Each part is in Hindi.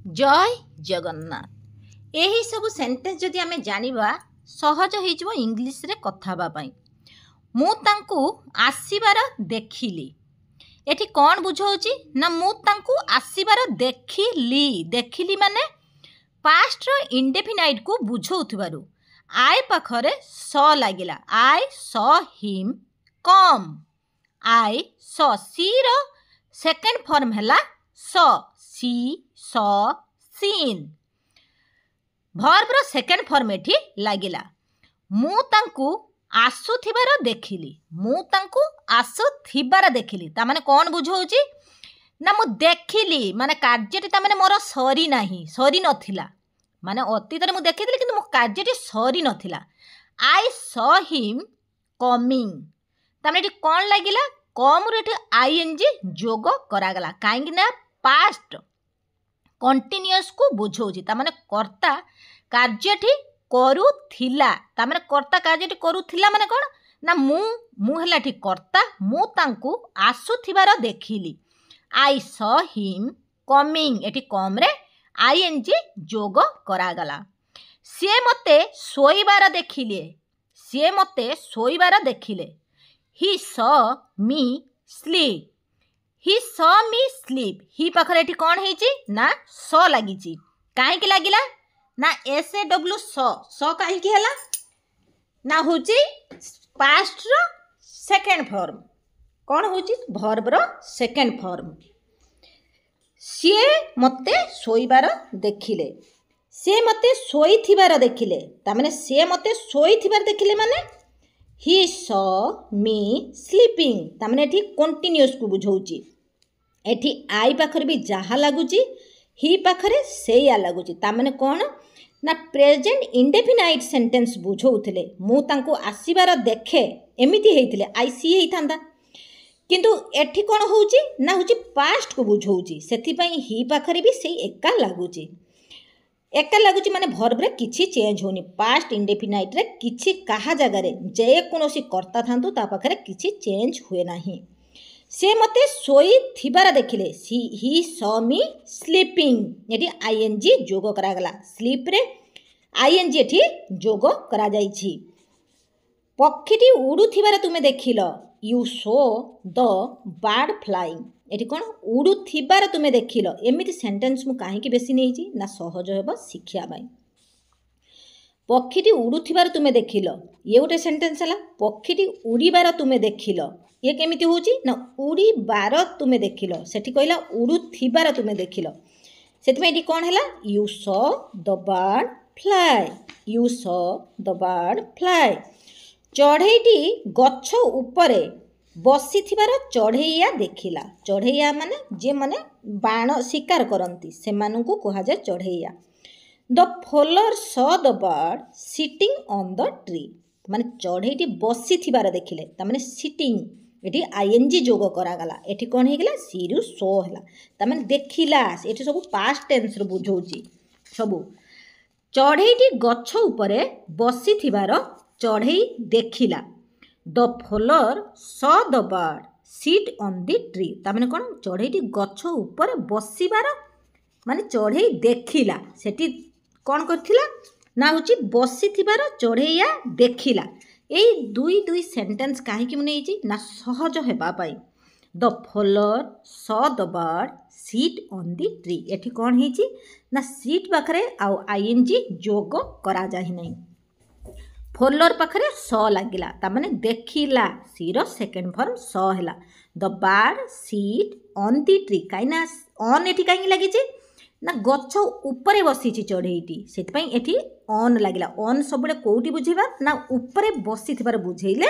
जय जगन्नाथ। यही सब सेंटेंस जदि आमे जानिबा सहज हो जिवो इंग्लिश रे कथा बा पई। मु तांकु आसीबार देखिली। एठी कौन बुझाउची ना मु तांकु आसीबार देखिली। देखिली माने पास्ट रो इंडेफिनाइट को बुझाउथिबारु आई पाखरे स लागिला। I saw him come. I saw see रो सेकंड फॉर्म हैला saw. See saw seen. Verb रो सेकंड फॉर्म एठी लागिला। मु तांकु आसुथिबार देखिली। मु तांकु आसुथिबार देखिली ता माने कौन बुझाउची ना मु देखिली माने कार्यटी ता माने मोर सरी नाही, सरी नथिला। माने अतीत रे मु देखितली किंतु मो कार्यटी सरी नथिला। आई सॉ हिम कमिंग ता माने एठी कौन लागिला कम रे एठी आईएनजी जोग करागला काहेकि ना पास्ट कंटिन्यूअस को बुझाउची ता माने कर्ता कार्यटी करूथिला ता माने कर्ता कार्यटी करूथिला माने कोन ना मु हला ठीक कर्ता मु तांकु आसुथिबार देखिली। आई सॉ हिम कमिंग एठी कम रे आईएनजी जोग करागला। से मते सोईबार देखिले। से मते सोईबार देखिले। He saw me sleep. He saw me sleep. He पाखरे एठी कौन हेची ना सॉ लागिची। काहे कि लागिला ना S A W saw. Saw काहे कि हला ना होची पास्ट रो सेकंड फॉर्म। कौन होची वर्ब रो सेकंड फॉर्म। से मते सोईबार देखिले। से मते सोईथिबार देखिले ता माने से मते सोईथिबार देखिले माने ही सॉ मी स्लीपिंग ता माने एठी कंटिन्यूअस को बुझाउची। एठी आई पाखरे भी जहा लागुची ही पाखरे सेया लागुची ता माने कोन ना प्रेजेंट इंडेफिनाइट सेंटेंस बुझाउथिले। मु तांको आसीबार देखे एमिति हेइथिले आई सी हेइथांदा किंतु एठी कोन होउची ना होउची पास्ट को बुझाउची सेथि पई ही पाखरे भी सेई एका लागुची। एका लागुची माने वर्ब रे किछि चेंज होनी। पास्ट इंडेफिनाइट रे किछि कहा जगह रे जे कोनोसी कर्ता थांतु ता पाखरे किछि चेंज हुए नाही। से मते सोई थिबार देखिले। ही सॉ मी स्लीपिंग एठी आईएनजी जोग करागला। स्लीप रे आईएनजी एठी जोग करा जाईछि। पक्षीटी उडुथिबार तुमे देखिलो। You saw the bird flying एठी कोन उडुथिबार तुमे देखिलो। एमिति सेंटेंस मु काहे कि बेसी नेइछि ना सहज हेबो शिक्षा बाई। पक्षीटी उडुथिबार तुमे देखिलो ये गोटे सेंटेंस हला। पक्षीटी उड़ीबार तुमे देखिलो ये केमिति होउची ना उड़ीबार तुमे देखिलो। सेठी कहला उडुथिबार तुमे देखिलो सेति में एठी कोन हला you saw the bird fly. You saw the bird fly. चढ़ेईटी गछ उपरे बसिथिबार चढ़ेइया देखिला। चढ़ेइया माने जे माने बाण शिकार करंती सेमानंकु कहा जाय चढ़ेइया। The follower saw the bird sitting on the tree माने चढ़ेईटी बसिथिबार देखिले ता माने सिटिंग एठी आईएनजी जोग करागला। एठी कोन हेगला सी रु सो हला ता माने देखिला। एठी सब पास्ट टेंस रो बुझौची सब। चढ़ेईटी गछ उपरे बसिथिबार चढ़ेई देखिला। The follower saw the bird sit on the tree ता माने कोन चढ़ेईटी गछ उपरे बसिबार माने चढ़ेई देखिला। सेठी कौन करथिला ना होची बसिथिबार चढ़ेइया देखिला। एई दुई सेंटेंस काहे कि मुनेइची ना सहज हेबा पाई। The follower saw the bird sit on the tree एठी कौन हेची ना सीट पाखरे आ आईएनजी जोग करा जाहि नै। फॉलोअर पाखरे सॉ लागिला ता माने देखिला। सी रो सेकंड फॉर्म सॉ हैला। The bird sit on the tree काइना ऑन एठी काहे लागिची ना गछ उपरे बसीची चढ़ेईटी सेति पई एठी ऑन लागिला। ऑन सबले कोउटी बुझेबा ना उपरे बसीथिबार बुझेइले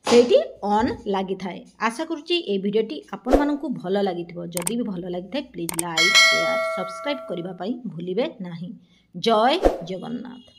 सेठी ऑन लागि थाए। आशा करूची ए वीडियोटी आपण माननकु भलो लागिथिबो। जदि भी भलो लागि थाए प्लीज लाइक शेयर सब्सक्राइब करिबा पई भूलिबे नाही। जय जगन्नाथ।